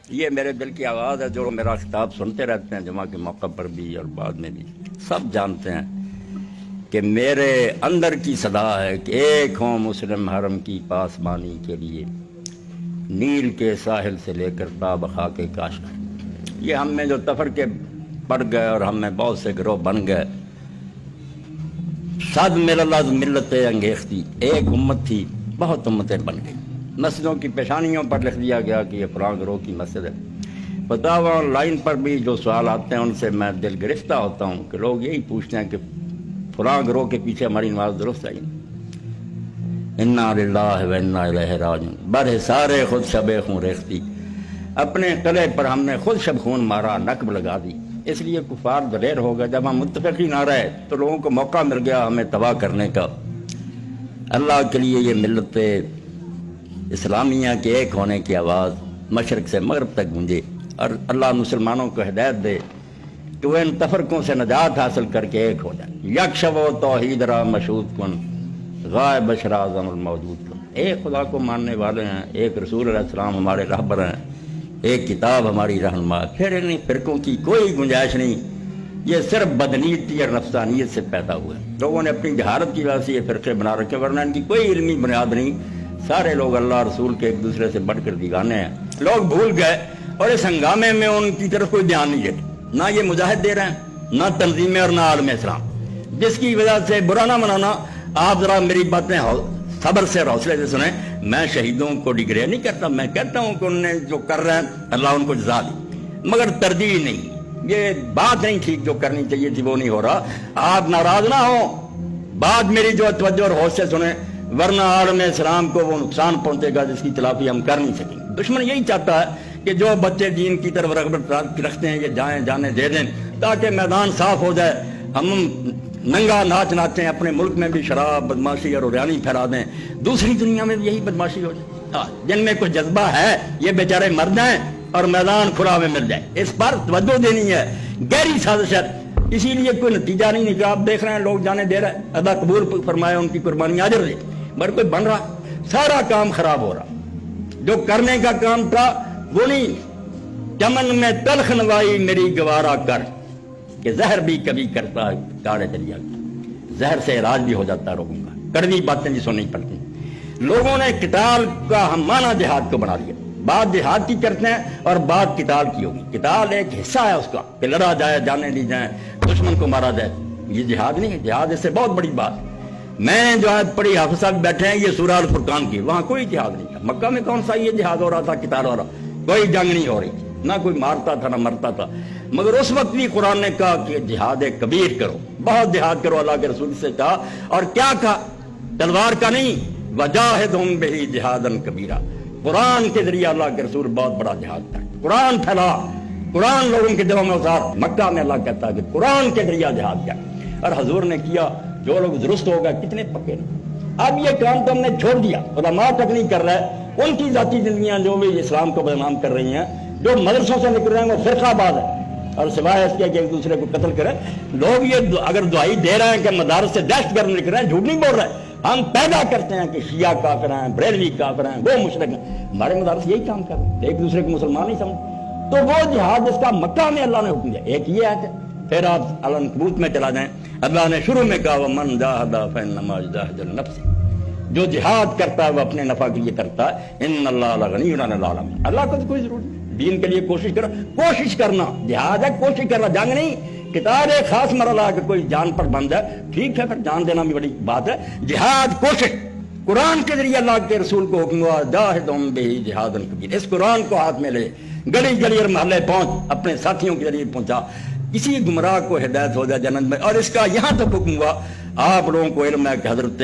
یہ میرے دل کی آواز ہے، جو میرا خطاب سنتے رہتے ہیں جمعہ کے موقع پر بھی اور بعد میں بھی، سب جانتے ہیں کہ میرے اندر کی صدا ہے کہ ایک ہوں مسلم حرم کی پاسبانی کے لیے، نیل کے ساحل سے لے کر تا خاک کاشغر۔ یہ ہم میں جو تفرقے پڑ گئے اور ہم میں بہت سے گروہ بن گئے، صد ملت انگیختی، ایک امت تھی بہت امتیں بن گئی۔ مسجدوں کی پیشانیوں پر لکھ دیا گیا کہ یہ فلاں گروہ کی مسجد ہے۔ بتاؤ آن لائن پر بھی جو سوال آتے ہیں ان سے میں دل گرفتہ ہوتا ہوں کہ لوگ یہی پوچھتے ہیں کہ فلاں گروہ کے پیچھے ہماری نماز درست ہے۔ انا للہ و انا الیہ راجعون، بر سارے خود شب خون ریختی، اپنے قلعے پر ہم نے خود شب خون مارا، نقب لگا دی۔ اس لیے کفار دلیر ہو گئے، جب ہم متفقی نہ رہے تو لوگوں کو موقع مل گیا ہمیں تباہ کرنے کا۔ اللہ کے لیے یہ ملت اسلامیہ کے ایک ہونے کی آواز مشرق سے مغرب تک گونجے، اور اللہ مسلمانوں کو ہدایت دے کہ وہ ان تفرقوں سے نجات حاصل کر کے ایک ہو جائے۔ یک شب و توحید را مشہود کن، غائب اشرا ضم الموجود کن۔ ایک خدا کو ماننے والے ہیں، ایک رسول علیہ السلام ہمارے رہبر ہیں، ایک کتاب ہماری رہنما۔ پھر ان فرقوں کی کوئی گنجائش نہیں، یہ صرف بدنیتی اور نفسانیت سے پیدا ہوا ہے۔ لوگوں نے اپنی جہالت کی وجہ سے یہ فرقے بنا رکھے، ورنہ ان کی کوئی علمی بنیاد نہیں۔ سارے لوگ اللہ رسول کے ایک دوسرے سے بڑھ کر دیوانے ہیں۔ لوگ بھول گئے اور اس ہنگامے میں ان کی طرف کوئی دھیان نہیں دیتے، نہ یہ مجاہد دے رہے ہیں، نہ تنظیمیں اور نہ عالم اسلام، جس کی وجہ سے برا نہ منانا۔ آپ ذرا میری باتیں صبر سے اور حوصلے سے سنیں۔ میں شہیدوں کو ڈگریہ نہیں کرتا، میں کہتا ہوں کہ انہوں نے جو کر رہے ہیں اللہ ان کو جزا دی، مگر تردید نہیں۔ یہ بات نہیں ٹھیک، جو کرنی چاہیے تھی وہ نہیں ہو رہا۔ آپ ناراض نہ ہوں، بات میری جو توجہ اور ہوش سے سنیں، ورنہ عالم اسلام کو وہ نقصان پہنچے گا جس کی تلافی ہم کر نہیں سکیں گے۔ دشمن یہی چاہتا ہے کہ جو بچے دین کی طرف رغبت رکھتے ہیں یہ جانے دے دیں تاکہ میدان صاف ہو جائے، ہم ننگا ناچ ناچیں، اپنے ملک میں بھی شراب بدماشی اور عریانی پھیلا دیں، دوسری دنیا میں بھی یہی بدماشی ہو جائے۔ جن میں کوئی جذبہ ہے یہ بیچارے مر جائیں اور میدان کھلا میں مل جائے۔ اس پر توجہ دینی ہے، گہری سازش ہے، اسی لیے کوئی نتیجہ نہیں نکلا۔ آپ دیکھ رہے ہیں لوگ جانے دے رہے ہیں، اللہ قبول فرمائے ان کی قربانی اجر دے، مگر کوئی بن رہا، سارا کام خراب ہو رہا۔ جو کرنے کا کام تھا وہ نہیں۔ چمن میں تلخ نوائی میری گوارا کر، کہ زہر بھی کبھی کرتا ہے کاڑے دریا کا، زہر سے علاج بھی ہو جاتا ہے لوگوں کا، کڑوی باتیں بھی سننی پڑتی ہیں۔ لوگوں نے قتال کا ہم معنی جہاد کو بنا لیا، بات جہاد کی کرتے ہیں اور بات قتال کی ہوگی۔ قتال ایک حصہ ہے اس کا کہ لڑا جائے، جانے دی جائیں، دشمن کو مارا جائے، یہ جہاد نہیں ہے۔ جہاد اس سے بہت بڑی بات ہے۔ میں جو ہے پڑھی حافظ صاحب بیٹھے ہیں، یہ سورہ الفرقان کی، وہاں کوئی جہاد نہیں تھا۔ مکہ میں کون سا یہ جہاد ہو رہا تھا، قتال ہو رہا، کوئی جنگ نہیں ہو رہی تھی، نہ کوئی مارتا تھا نہ مرتا تھا۔ مگر اس وقت بھی قرآن نے کہا کہ جہاد کبیر کرو، بہت جہاد کرو، اللہ کے رسول سے کہا۔ اور کیا کہا؟ تلوار کا نہیں، وجاہدہم بہ جہادا کبیرا۔ قرآن کے ذریعے اللہ کے رسول بہت بڑا جہاد کرے، قرآن پھیلا، قرآن لوگوں کے دلوں میں اتار۔ مکہ میں اللہ کہتا ہے کہ قرآن کے ذریعے جہاد کیا، اور حضور نے کیا۔ جو لوگ درست ہو گئے کتنے پکے نہیں۔ اب یہ کام تو ہم نے چھوڑ دیا، علماء تک نہیں کر رہے، ان کی ذاتی زندگیاں جو بھی اسلام کو بدنام کر رہی ہیں، جو مدرسوں سے نکل رہے ہیں وہ فرقہ باز ہے، اور سوائے اس کے کہ ایک دوسرے کو قتل کریں۔ لوگ یہ اگر دعائی دے رہے ہیں کہ مدارس سے دہشت گرد نکل رہے ہیں، جھوٹ نہیں بول رہے۔ ہم پیدا کرتے ہیں کہ شیعہ کافر ہیں، بریلوی کافر ہیں، وہ مشرک ہیں، ہمارے مدارس یہی کام کر رہے ہیں، ایک دوسرے کو مسلمان نہیں سمجھ۔ تو وہ جہاد جس کا مکہ میں اللہ نے حکم دیا، ایک یہ ہے۔ پھر آپ العنکبوت میں چلا جائیں، اللہ نے شروع میں کہا وَمَنْ جَاهَدَ فَإِنَّمَا يُجَاهِدُ لِنَفْسِهِ، جو جہاد کرتا ہے وہ اپنے نفع کے لیے کرتا ہے۔ ان اللہ لغنی عن العالمین، اللہ کو تو کوئی ضرورت نہیں، دین کے لیے کوشش کرو، کوشش کرنا جہاد ہے، کوشش کرنا، جنگ نہیں۔ قتال ایک خاص مرحلہ ہے کہ کوئی جان پر بند ہے، ٹھیک ہے، پھر جان دینا بھی بڑی بات ہے۔ جہاد کوشش، قرآن کے ذریعے اللہ کے رسول کو حکم ہوا جاہدہم بہ جہادا کبیرا۔ اس قرآن کو ہاتھ میں لے، گلی گلی اور محلے پہنچ، اپنے ساتھیوں کے ذریعے پہنچا، کسی گمراہ کو ہدایت ہو جائے جنت میں۔ اور اس کا یہاں تک حکم ہوا، آپ لوگوں کو علم ہے کہ حضرت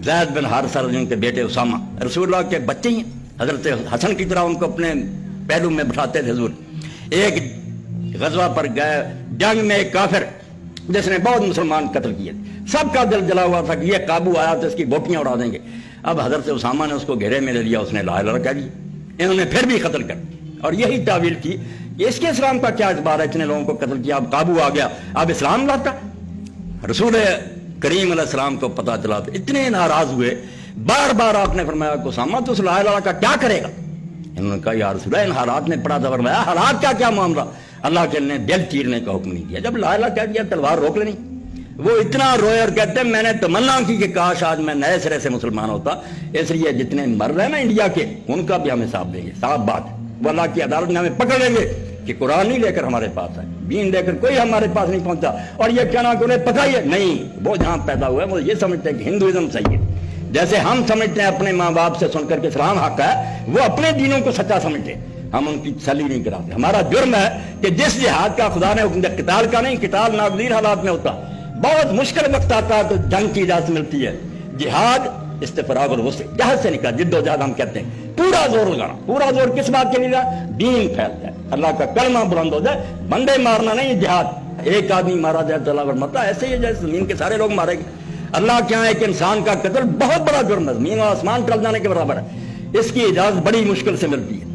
زید بن حارثہ رضی اللہ عنہ کے بیٹے اسامہ رسول اللہ کے بچے ہیں، حضرت حسن کی طرح ان کو اپنے پہلو میں بٹھاتے تھے حضور۔ ایک غزوہ پر گئے، جنگ میں ایک کافر جس نے بہت مسلمان قتل کیے، سب کا دل جلا ہوا تھا کہ یہ قابو آیا تو اس کی بوٹیاں اڑا دیں گے۔ اب حضرت اسامہ نے اس کو گھیرے میں لے لیا، اس نے لا الہ کہہ دیا، انہوں نے پھر بھی قتل کر دیا، اور یہی تعویل کی اس کے اسلام کا کیا اعتبار ہے، اتنے لوگوں کو قتل کیا، اب قابو آ گیا، اب اسلام لاتا۔ رسول کریم علیہ السلام کو پتا چلا تو اتنے ناراض ہوئے، بار بار آپ نے فرمایا کہ اسامہ تو اس لا الہ کا کیا کرے گا، انہوں نے کہا یا رسول اللہ ان حالات میں پڑا دور میں حالات کا کیا معاملہ؟ اللہ کے نے دل چیرنے کا حکم نہیں دیا. جب لا الہ کہہ دیا تلوار روک لینی. وہ اتنا روئے اور کہتے ہیں میں نے تمنا کی کہ کاش آج میں نئے سرے سے مسلمان ہوتا. اس لیے جتنے مر رہے ہیں نا انڈیا کے ان کا بھی ہم حساب دیں گے. صاف بات ہے. وہ اللہ کی عدالت میں ہمیں پکڑ لیں گے کہ قرآن نہیں لے کر ہمارے پاس ہے, دین لے کر کوئی ہمارے پاس نہیں پہنچا. اور یہ کہنا کہ انہیں پتہ ہی ہے نہیں, وہ جہاں پیدا ہوا ہے وہ یہ سمجھتے ہیں کہ ہندوازم صحیح ہے. جیسے ہم سمجھتے ہیں اپنے ماں باپ سے سن کر کے اسلام حق ہے, وہ اپنے دینوں کو سچا سمجھتے ہیں. ہم ان کی تسلی نہیں کراتے. ہمارا جرم ہے کہ جس جہاد کا خدا نے حکم دیا, قتال کا نہیں, قتال ناگزیر حالات میں ہوتا, بہت مشکل وقت آتا ہے تو جنگ کی اجازت ملتی ہے. جہاد استفراغ الوسع, جہاد سے نکلا, جد و جہاد ہم کہتے ہیں. پورا زور لگانا. پورا زور کس بات کے لیے لگا؟ دین پھیل جائے, اللہ کا کلمہ بلند ہو جائے. بندے مارنا نہیں جہاد. ایک آدمی مارا جائے تو اللہ مرتا, ایسے ہی جیسے زمین کے سارے لوگ مارے گئے. اللہ کے یہاں ایک انسان کا قتل بہت بڑا جرم ہے, زمین و آسمان ٹل جانے کے برابر ہے. اس کی اجازت بڑی مشکل سے ملتی ہے.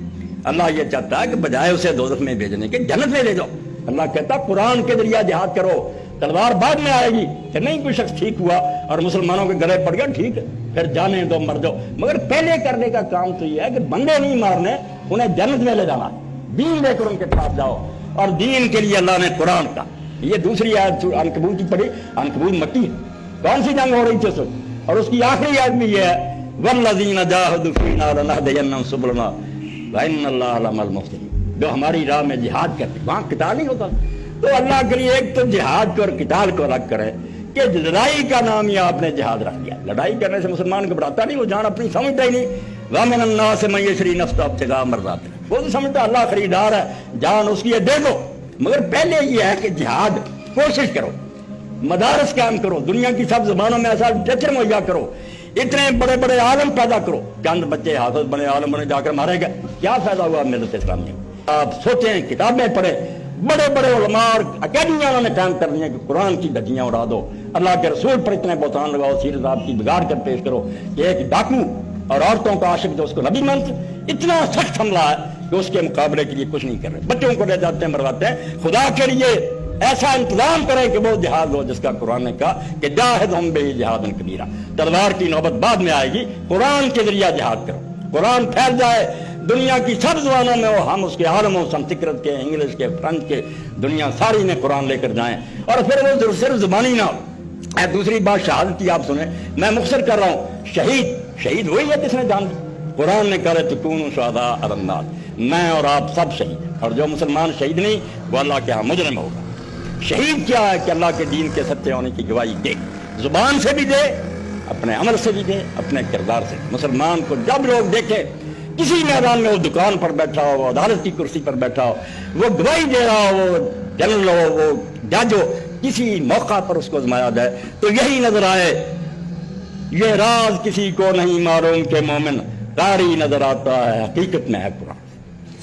اللہ یہ چاہتا ہے کہ بجائے اسے دوزخ میں بھیجنے کے جنت میں لے جاؤ. اللہ کہتا قرآن کے ذریعہ جہاد کرو, تلوار بعد میں آئے گی. کہ نہیں کوئی شخص ٹھیک ہوا اور مسلمانوں کے گلے پڑ گیا, ٹھیک ہے پھر جانے دو, مر جاؤ. مگر پہلے کرنے کا کام تو یہ ہے کہ بندے نہیں مارنے, انہیں جنت میں لے جانا. دین لے کر ان کے پاس جاؤ. اور دین کے لیے اللہ نے قرآن کا, یہ دوسری آیت عنکبوت کی پڑھی. عنکبوت مکی ہے, کون سی جنگ ہو رہی تھی اس وقت, اور اس کی آخری آیت بھی یہ ہے والذین جاہدوا فینا لنہدینہم سبلنا وان اللہ لمع المحسنین. جو ہماری راہ میں جہاد کرتے, وہاں قتال نہیں ہوتا. تو اللہ کے لیے ایک تو جہاد کو اور قتال کو الگ کرے کہ لڑائی کا نام یہ آپ نے جہاد رکھ دیا. لڑائی کرنے سے مسلمان گھبراتا نہیں, وہ جان اپنی سمجھتا ہی نہیں. ومن الناس من یشری نفسہ ابتغاء مرضات اللہ, وہ تو سمجھتا اللہ خریدار ہے, جان اس کی ہے دے دو. مگر پہلے یہ ہے کہ جہاد کوشش کرو, مدارس قائم کرو, دنیا کی سب زبانوں میں ایسا ٹیچر مہیا کرو, اتنے بڑے بڑے عالم پیدا کرو. چند بچے حافظ بنے, عالم بنے, جا کر مارے گئے, کیا فائدہ ہوا ملت اسلامیہ؟ آپ سوچیں, کتابیں پڑھیں, بڑے بڑے علماء اور اکیڈمیاں انہوں نے قائم کر دیا کہ قرآن کی دھجیاں اڑا دو, اللہ کے رسول پر اتنے بہتان لگاؤ, سیرت آپ کی بگاڑ کر پیش کرو کہ ایک ڈاکو اور عورتوں کا عاشق جو اس کو نبی مانتے, اتنا سخت حملہ ہے کہ اس کے مقابلے کے لیے کچھ نہیں کر رہے. بچوں کو لے جاتے ہیں, مرواتے ہیں. خدا کے لیے ایسا انتظام کریں کہ وہ جہاد ہو جس کا قرآن نے کہا کہ جاہدہم بہ جہادا کبیرا. تلوار کی نوبت بعد میں آئے گی, قرآن کے ذریعہ جہاد کرو. قرآن پھیل جائے دنیا کی سب زبانوں میں, ہو ہم اس کے عالم ہوں, سنسکرت کے, انگلش کے, فرنچ کے, دنیا ساری میں قرآن لے کر جائیں. اور پھر وہ صرف زبانی نہ ہو. دوسری بات شہادت کی آپ سنیں, میں مختصر کر رہا ہوں. شہید وہی ہے جس نے جان دی. قرآن نے کہا تکونوا شہداء علی الناس, میں اور آپ سب شہید ہیں, اور جو مسلمان شہید نہیں وہ اللہ کے ہاں مجرم ہوگا. شہید کیا ہے کہ اللہ کے دین کے سچے ہونے کی گواہی دے, زبان سے بھی دے, اپنے عمل سے بھی دے, اپنے کردار سے. مسلمان کو جب لوگ دیکھیں کسی میدان میں, وہ دکان پر بیٹھا ہو, وہ عدالت کی کرسی پر بیٹھا ہو, وہ گواہی دے رہا ہو, وہ جنرل ہو, وہ جج ہو, کسی موقع پر اس کو آزمایا جائے تو یہی نظر آئے. یہ راز کسی کو نہیں معلوم کہ مومن قاری نظر آتا ہے, حقیقت میں ہے قرآن.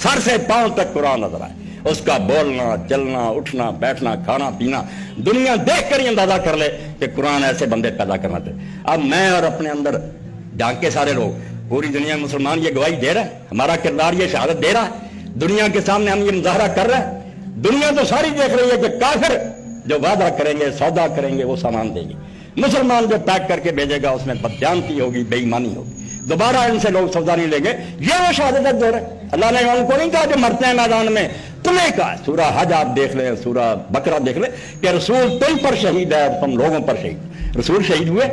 سر سے پاؤں تک قرآن نظر آئے, اس کا بولنا, چلنا, اٹھنا, بیٹھنا, کھانا پینا, دنیا دیکھ کر ہی اندازہ کر لے کہ قرآن ایسے بندے پیدا کرنا چاہیے. اب میں اور اپنے اندر جان کے سارے لوگ, پوری دنیا میں مسلمان یہ گواہی دے رہا ہے, ہمارا کردار یہ شہادت دے رہا ہے, دنیا کے سامنے ہم یہ مظاہرہ کر رہے ہیں. دنیا تو ساری دیکھ رہی ہے کہ کافر جو وعدہ کریں گے, سودا کریں گے, وہ سامان دے گی. مسلمان جو پیک کر کے بھیجے گا اس میں بدجانتی ہوگی, بے ایمانی ہوگی, دوبارہ ان سے لوگ سودا نہیں لیں گے. یہ وہ شہادت دور ہے. اللہ نے ان کو نہیں کہا کہ مرتے ہیں میدان میں, تمہیں کہا. سورہ حج آپ دیکھ لیں, سورہ بقرہ دیکھ لیں کہ رسول تم پر شہید ہے, تم لوگوں پر شہید. رسول شہید ہوئے,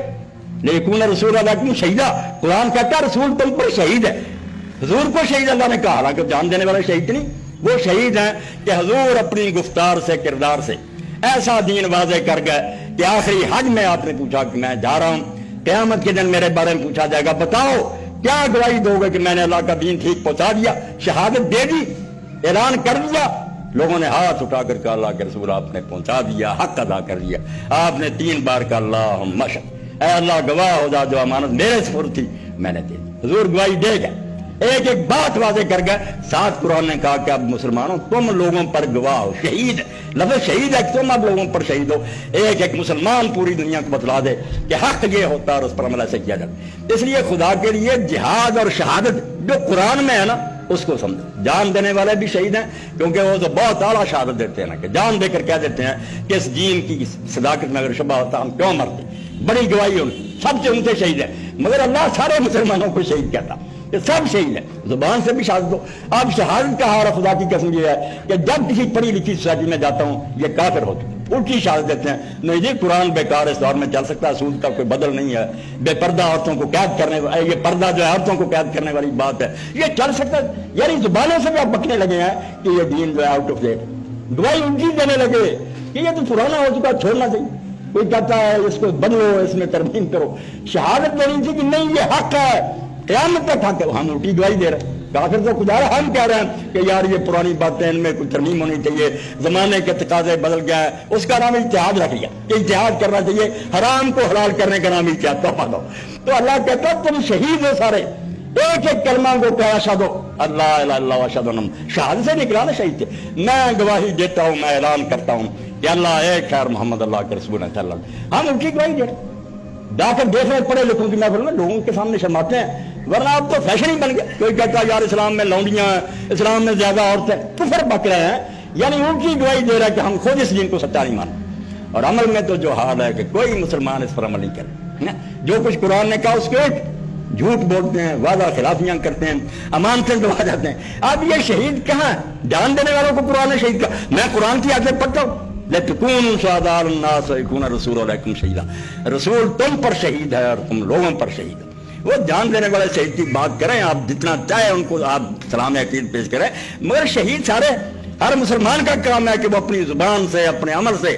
لیکن رسول علیکم شہیدہ, قرآن کہتا ہے رسول تم پر شہید ہے. حضور کو شہید اللہ نے کہا, حالانکہ جان دینے والے شہید نہیں, وہ شہید ہیں کہ حضور اپنی گفتار سے, کردار سے ایسا دین واضح کر گئے کہ آخری حج میں آپ نے پوچھا کہ میں جا رہا ہوں, قیامت کے دن میرے بارے میں پوچھا جائے گا, بتاؤ کیا گواہی دو گے کہ میں نے اللہ کا دین ٹھیک پہنچا دیا, شہادت دے دی, اعلان کر دیا. لوگوں نے ہاتھ اٹھا کر کہا اللہ کے رسول آپ نے پہنچا دیا, حق ادا کر دیا. آپ نے 3 بار کہا اللہم اشہد, اے اللہ گواہ ہو جا جو امانت میرے سپرد تھی میں نے دے دی. حضور گواہی دے گئے, ایک ایک بات واضح کر گئے. ساتھ قرآن نے کہا کہ اب مسلمانوں تم لوگوں پر گواہ ہو, شہید, لفظ شہید ہے کہ تم اب لوگوں پر شہید ہو. ایک ایک مسلمان پوری دنیا کو بتلا دے کہ حق یہ ہوتا ہے اور اس پر عمل ایسے کیا جاتا. اس لیے خدا کے لیے جہاد اور شہادت جو قرآن میں ہے نا, اس کو سمجھو. جان دینے والے بھی شہید ہیں, کیونکہ وہ تو بہت اعلیٰ شہادت دیتے ہیں نا, کہ جان دے کر کہہ دیتے ہیں کہ اس دین کی صداقت میں اگر شبہ ہوتا ہم کیوں مرتے. بڑی گواہی ان کی, سب سے ان سے شہید ہے. مگر اللہ سارے مسلمانوں کو شہید کہتا. یہ سب شہید ہے، زبان سے بھی شہادت ہو۔ اب شہادت کا حال خدا کی قسم یہ ہے کہ جب کسی پڑھی لکھی سوسائٹی میں جاتا ہوں یہ کافر ہوتے ہیں، الٹی شہادت دیتے ہیں، نہیں جی قرآن بیکار اس دور میں چل سکتا ہے، سود کا کوئی بدل نہیں ہے، بے پردہ عورتوں کو قید کرنے یہ پردہ جو ہے عورتوں کو قید کرنے والی بات ہے، یہ چل سکتا ہے۔ یعنی زبانوں سے بھی آپ بکنے لگے ہیں کہ یہ دین جو ہے آؤٹ آف ڈیٹ، گواہی الٹی دینے لگے کہ یہ تو پرانا ہو چکا، چھوڑنا چاہیے۔ کوئی کہتا ہے اس کو بدلو، اس میں ترمیم کرو، شہادت دینی تھی کہ نہیں یہ حق ہے، قیامت تک حق ہے، ہم الٹی گواہی دے رہے ہیں۔ کافر تو خدا رہا ہم کہہ رہے ہیں کہ یار یہ پرانی باتیں ان میں کوئی ترمیم ہونی چاہیے، زمانے کے تقاضے بدل گیا ہے، اس کا نام اجتہاد رکھ لیا کہ اجتہاد کرنا چاہیے، حرام کو حلال کرنے کا نام اجتہاد، توبہ دو۔ تو اللہ کہتا ہے تم شہید ہو سارے، ایک ایک کلمہ کو کہا اشہد اللہ الہ الا اللہ واشہد ان شہادت سے نکلا نا شہید تھے۔ میں گواہی دیتا ہوں، میں اعلان کرتا ہوں کہ اللہ ایک ہے اور محمد اللہ کے رسول ہے۔ ہم ان کی گواہی دے رہے ہیں، جا کر دیکھ رہے پڑھے لکھوں کی محفل میں لوگوں کے سامنے شرماتے ہیں، ورنہ اب تو فیشن ہی بن گیا۔ کوئی کہتا ہے یار اسلام میں لونڈیاں ہیں، اسلام میں زیادہ عورتیں، کفر بک رہے ہیں، یعنی ان کی گواہی دے رہا ہے کہ ہم خود اس دین کو سچا نہیں مانتے۔ اور عمل میں تو جو حال ہے کہ کوئی مسلمان اس پر عمل نہیں کرے، جو کچھ قرآن نے کہا اس کے جھوٹ بولتے ہیں، وعدہ خلافیاں کرتے ہیں، امانتیں دبا جاتے ہیں۔ اب یہ شہید کہاں ہے؟ جان دینے والوں کو قرآن نے شہید کہا۔ میں قرآن کی آیتیں پڑھتا ہوں، لتکونوا شہداء علی الناس ویکون الرسول علیکم شہیدا، رسول تم پر شہید ہے اور تم لوگوں پر شہید ہے۔ وہ جان دینے والے شہید کی بات کریں، آپ جتنا چاہے ان کو آپ سلام عقید پیش کریں، مگر شہید سارے، ہر مسلمان کا کام ہے کہ وہ اپنی زبان سے، اپنے عمل سے،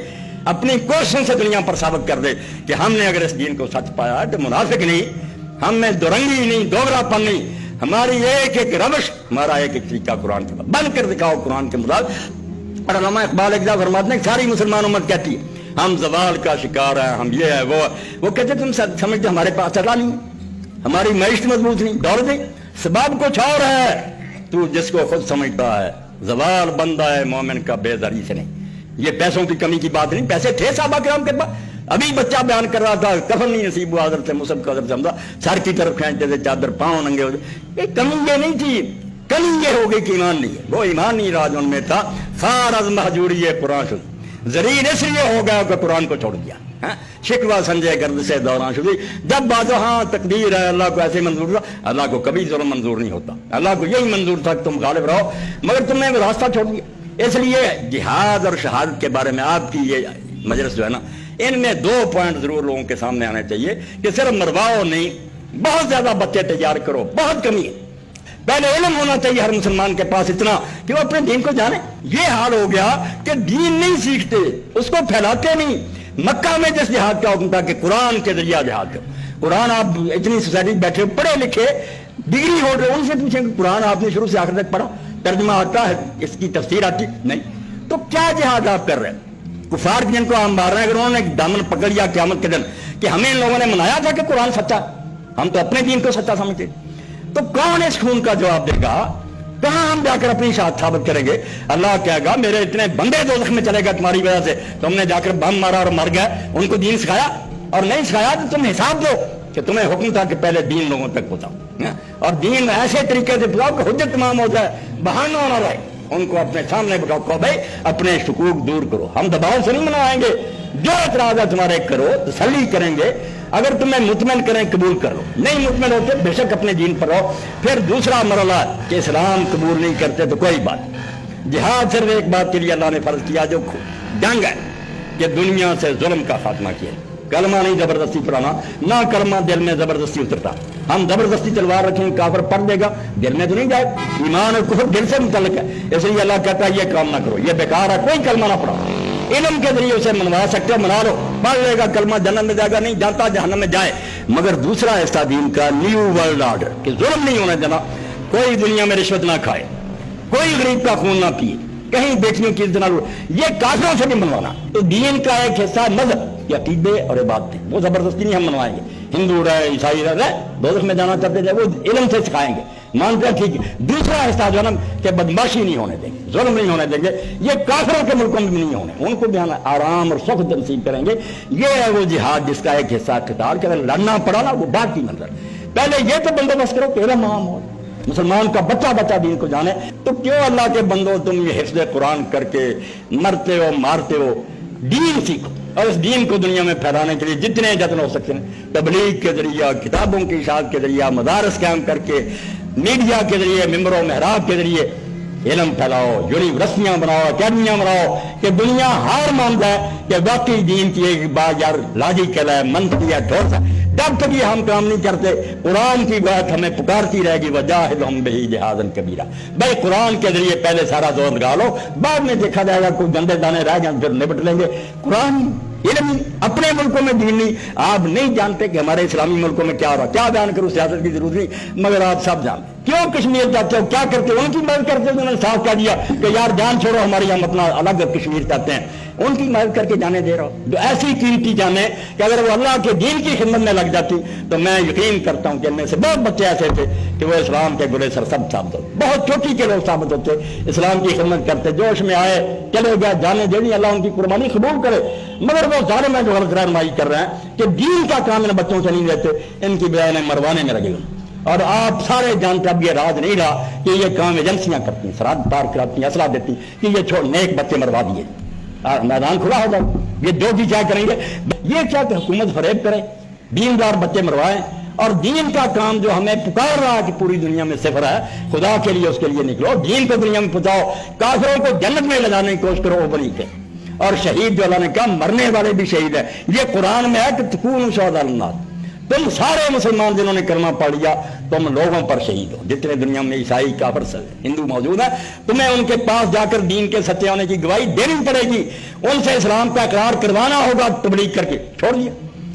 اپنی کوششوں سے دنیا پر ثابت کر دے کہ ہم نے اگر اس دین کو سچ پایا ہے تو منافق نہیں، ہم میں دورنگی نہیں، دوغرا پن نہیں، ہماری ایک ایک روش، ہمارا ایک ایک طریقہ قرآن کے بن کر دکھاؤ قرآن کے مطابق۔ اور علامہ اقبال ایک دفعہ فرماتے ہیں ساری مسلمان امت کہتی ہے ہم زوال کا شکار ہیں، ہم یہ ہے وہ کہتے تم سمجھتے ہمارے پاس چلا نہیں، ہماری معیشت مضبوط نہیں، دولت نہیں، سبب کچھ اور ہے، تو جس کو خود سمجھتا ہے زوال بندہ ہے مومن کا بے زری سے نہیں۔ یہ پیسوں کی کمی کی بات نہیں، پیسے تھے صحابہ کرام کے پاس۔ ابھی بچہ بیان کر رہا تھا کفن نہیں نصیب ہوا حضرت مصعب کا، حضرت حمزہ سر کی طرف کھینچتے تھے، چادر پاؤں ننگے ہوتے، یہ کمی یہ نہیں تھی، کمی یہ ہو گئی کہ ایمان نہیں ہے، وہ ایمان نہیں راج ان میں تھا۔ فار از مہجوری قرآن شد، ذریعہ اس لیے ہو گیا کہ قرآن کو چھوڑ دیا، شکوہ سنجے گرد سے دوران شدی۔ جب بات ہاں تقدیر ہے، اللہ کو ایسے منظور تھا، اللہ کو کبھی ظلم منظور نہیں ہوتا، اللہ کو یہی منظور تھا کہ تم غالب رہو، مگر تم نے وہ راستہ چھوڑ دیا۔ اس لیے جہاد اور شہادت کے بارے میں آپ کی یہ مجلس جو ہے نا، ان میں 2 پوائنٹ ضرور لوگوں کے سامنے آنے چاہیے کہ صرف مرواؤ نہیں، بہت زیادہ بچے تیار کرو، بہت کمی ہے۔ پہلے علم ہونا چاہیے ہر مسلمان کے پاس اتنا کہ وہ اپنے دین کو جانے۔ یہ حال ہو گیا کہ دین نہیں سیکھتے، اس کو پھیلاتے نہیں۔ مکہ میں جس جہاد کا حکم تھا کہ قرآن کے ذریعہ جہاد کرو، قرآن آپ اتنی سوسائٹی بیٹھے پڑھے لکھے ڈگری ہولڈر، ان سے پوچھیں کہ قرآن آپ نے شروع سے آخر تک پڑھا، ترجمہ آتا ہے، اس کی تفسیر آتی نہیں، تو کیا جہاد آپ کر رہے ہیں؟ کفار جن کو ہم مار رہے ہیں، اگر انہوں نے دامن پکڑ لیا قیامت کے دن کہ ہمیں ان لوگوں نے منایا تھا کہ قرآن سچا، ہم تو اپنے دین کو سچا سمجھتے، تو کون اس خون کا جواب دے گا؟ کہاں ہم جا کر اپنی شہادت ثابت کریں گے؟ اللہ کہے گا میرے اتنے بندے دوزخ میں چلے گا تمہاری وجہ سے، تم نے جا کر بم مارا اور مر گئے، ان کو دین سکھایا اور نہیں سکھایا تو تم حساب دو کہ تمہیں حکم تھا کہ پہلے دین لوگوں تک پہنچاؤ، اور دین ایسے طریقے سے پہنچاؤ کہ حجت تمام ہو جائے، بہانہ نہ رہے۔ ان کو اپنے سامنے بٹھاؤ، کہو بھائی اپنے شکوک دور کرو، ہم دباؤ سے نہیں منوائیں گے، جو اعتراض ہے تمہارے کرو، تسلی کریں گے، اگر تمہیں مطمئن کریں قبول کر لو، نہیں مطمئن ہوتے بے شک اپنے دین پر رہو۔ پھر دوسرا مرحلہ کہ اسلام قبول نہیں کرتے تو کوئی بات، جہاد صرف ایک بات کے لیے اللہ نے فرض کیا جو جنگ ہے کہ دنیا سے ظلم کا خاتمہ کیا، کلمہ نہیں زبردستی پڑھانا، نہ کلمہ دل میں زبردستی اترتا، ہم زبردستی تلوار رکھیں کافر پڑھ دے گا، دل میں تو نہیں جائے، ایمان اور کفر دل سے متعلق ہے، اس لیے اللہ کہتا ہے یہ کام نہ کرو، یہ بیکار ہے، کوئی کلمہ نہ پڑھو، علم کے ذریعے اسے منوا سکتے ہو منا لو، پڑھ لے گا کلمہ جنت میں جائے گا، نہیں جاتا جہنم میں جائے۔ مگر دوسرا حصہ دین کا نیو ورلڈ آرڈر کہ ظلم نہیں ہونا دینا، کوئی دنیا میں رشوت نہ کھائے، کوئی غریب کا خون نہ پیے، کہیں بیٹیوں کی عزت نہ لو، یہ کافروں سے بھی منوانا۔ تو دین کا ایک حصہ مذہب کے عقیدے اور عبادتیں، وہ زبردستی نہیں ہم منوائیں گے، ہندو رہے عیسائی رہے دوزخ میں جانا چاہتے تھے وہ علم سے سکھائیں گے، مانتے ہیں ٹھیک ہے۔ دوسرا حصہ جو ہے نا کہ بدماشی نہیں ہونے دیں گے، ظلم نہیں ہونے دیں گے، یہ کافروں کے ملکوں میں بھی نہیں ہونے، ان کو بھی ہم آرام اور سخت نصیب کریں گے۔ یہ ہے وہ جہاد جس کا ایک حصہ قتال کے اگر لڑنا پڑا نا وہ بات کی منظر، پہلے یہ تو بندوبست کرو کہ علم عام ہو، مسلمان کا بچہ بچہ دین کو جانے۔ تو کیوں اللہ کے بندو تم یہ حفظ قرآن کر کے مرتے ہو مارتے ہو؟ دین سیکھو اور اس دین کو دنیا میں پھیلانے کے لیے جتنے جتن ہو سکتے ہیں، تبلیغ کے ذریعہ، کتابوں کی اشاعت کے ذریعہ، مدارس قائم کر کے، میڈیا کے ذریعے، ممبر و محراب کے ذریعے علم پھیلاؤ، یونیورسٹیاں بناؤ، اکیڈمیاں بناؤ کہ دنیا ہار مانتا ہے کہ واقعی دین کی ایک بات یار لاجیکل ہے، منطقی ہے، ٹھوس ہے۔ جب تک یہ ہم کام نہیں کرتے قرآن کی بات ہمیں پکارتی رہے گی وجاہدہم بہ جہادا کبیرا۔ بھائی قرآن کے ذریعے پہلے سارا زور لگا لو، بعد میں دیکھا جائے گا کوئی گندے دانے رہ جائیں پھر نپٹ لیں گے۔ قرآن علم اپنے ملکوں میں دین نہیں، آپ نہیں جانتے کہ ہمارے اسلامی ملکوں میں کیا ہو رہا، کیا بیان کروں، سیاست کی ضرورت نہیں، مگر آپ سب جانتے۔ کیوں کشمیر چاہتے ہو، کیا کرتے ہو؟ ان کی مدد کرتے ہو، انہوں نے صاف کہہ دیا کہ یار جان چھوڑو ہماری، ہم اپنا الگ کشمیر چاہتے ہیں، ان کی مدد کر کے جانے دے رہا ہو۔ جو ایسی قیمتی جانیں کہ اگر وہ اللہ کے دین کی خدمت میں لگ جاتی تو میں یقین کرتا ہوں کہ ان میں سے بہت بچے ایسے تھے کہ وہ اسلام کے گلے سر سب ثابت ہوتے، بہت چھوٹی کے لوگ ثابت ہوتے، اسلام کی خدمت کرتے، جوش میں آئے چلے گئے، جانے دینی، اللہ ان کی قربانی قبول کرے۔ مگر وہ ظالم ہیں جو غلط رہنمائی کر رہے ہیں کہ دین کا کام ان بچوں سے نہیں لیتے، ان کی بجائے انہیں مروانے میں لگے گا۔ اور آپ سارے جانتے اب یہ راز نہیں رہا کہ یہ کام ایجنسیاں کرتی ہیں، سرحد پار کراتی ہیں، اسلحہ دیتی کہ یہ چھوڑ نیک بچے مروا دیے، میدان کھلا ہو جائے، یہ دو کی کیا کریں گے؟ یہ کیا کہ حکومت فریب کرے، دیندار بچے مروائیں، اور دین کا کام جو ہمیں پکار رہا ہے کہ پوری دنیا میں صفر ہے، خدا کے لیے اس کے لیے نکلو، دین کو دنیا میں پہنچاؤ، کافروں کو جنت میں لے جانے کی کوشش کرو، وہ بنی کے۔ اور شہید جو اللہ نے کہا مرنے والے بھی شہید ہیں، یہ قرآن میں ہے کہ تکونوا شہداء للناس، تم سارے مسلمان جنہوں نے کلمہ پڑھ لیا تم لوگوں پر شہید ہو، جتنے دنیا میں عیسائی کافر ہندو موجود ہیں، تمہیں ان کے پاس جا کر دین کے سچے ہونے کی گواہی دینی پڑے گی، ان سے اسلام کا اقرار کروانا ہوگا، تبلیغ کر کے چھوڑ دیا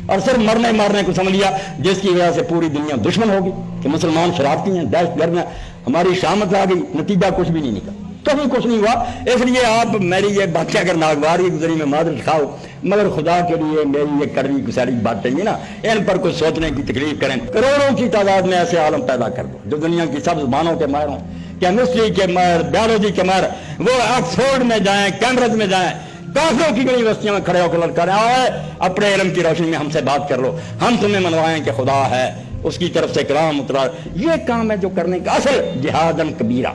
اور صرف مارنے کو سمجھ لیا، جس کی وجہ سے پوری دنیا دشمن ہوگی کہ مسلمان شرارتی ہیں، دہشت گرد ہیں، ہماری شامت آ گئی، نتیجہ کچھ بھی نہیں نکلا، کبھی کچھ نہیں ہوا۔ اس لیے آپ میری یہ باتیں اگر ناگوار کی گزری میں معذرت کھاؤ، مگر خدا کے لیے میری یہ کڑوی گساری باتیں ہیں نا، ان پر کچھ سوچنے کی تکلیف کریں، کروڑوں کی تعداد میں ایسے عالم پیدا کر دو جو دنیا کی سب زبانوں کے ماہر ہوں، کیمسٹری کے ماہر، بیولوجی کے ماہر، وہ آکسفورڈ میں جائیں، کیمبرج میں جائیں، کافروں کی یونیورسٹیوں میں کھڑے ہو کر لڑکا رہے آئے اپنے علم کی روشنی میں ہم سے بات کر لو، ہم تمہیں منوائیں کہ خدا ہے، اس کی طرف سے کلام اترا۔ یہ کام ہے جو کرنے کا اصل جہادن کبیرہ،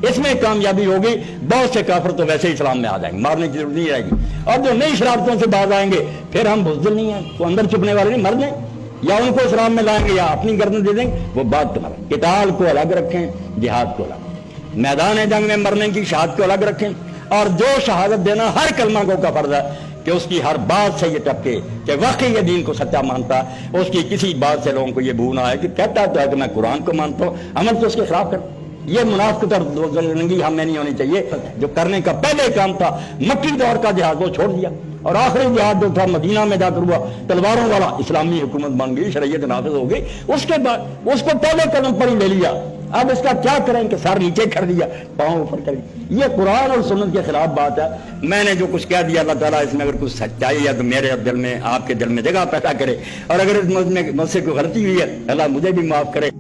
اس میں کامیابی ہوگی، بہت سے کافر تو ویسے ہی اسلام میں آ جائیں گے، مارنے کی ضرورت نہیں رہے گی، اور جو نئی شرارتوں سے باز آئیں گے پھر ہم بزدل نہیں ہیں، تو اندر چھپنے والے نہیں، مر جائیں، یا ان کو اسلام میں لائیں گے یا اپنی گردن دے دیں گے، وہ بات تمہارا۔ قتال کو الگ رکھیں، جہاد کو الگ، میدان جنگ میں مرنے کی شہادت کو الگ رکھیں، اور جو شہادت دینا ہر کلمہ کو کا فرض ہے کہ اس کی ہر بات سے یہ ٹپکے کہ واقعی یہ دین کو سچا مانتا ہے، اس کی کسی بات سے لوگوں کو یہ بھو نہ آئے کہ کہتا تو ہے کہ میں قرآن کو مانتا ہوں، عمل تو اس کے خلاف کرتا۔ یہ منافقت اور دوزخی ہمیں نہیں ہونی چاہیے۔ جو کرنے کا پہلے کام تھا مکی دور کا جہاد وہ چھوڑ دیا، اور آخری جہاد جو تھا مدینہ میں جا کر ہوا تلواروں والا، اسلامی حکومت بن گئی، شریعت نافذ ہو گئی، اس کے بعد اس کو پہلے قدم پر ہی لے لیا، اب اس کا کیا کریں کہ سر نیچے کر دیا، پاؤں اوپر کر دیا۔ یہ قرآن اور سنت کے خلاف بات ہے۔ میں نے جو کچھ کہہ دیا اللہ تعالیٰ اس میں اگر کچھ سچائی ہے تو میرے دل میں، آپ کے دل میں جگہ پیدا کرے، اور اگر اس مجھ سے کوئی غلطی ہوئی ہے اللہ مجھے بھی معاف کرے۔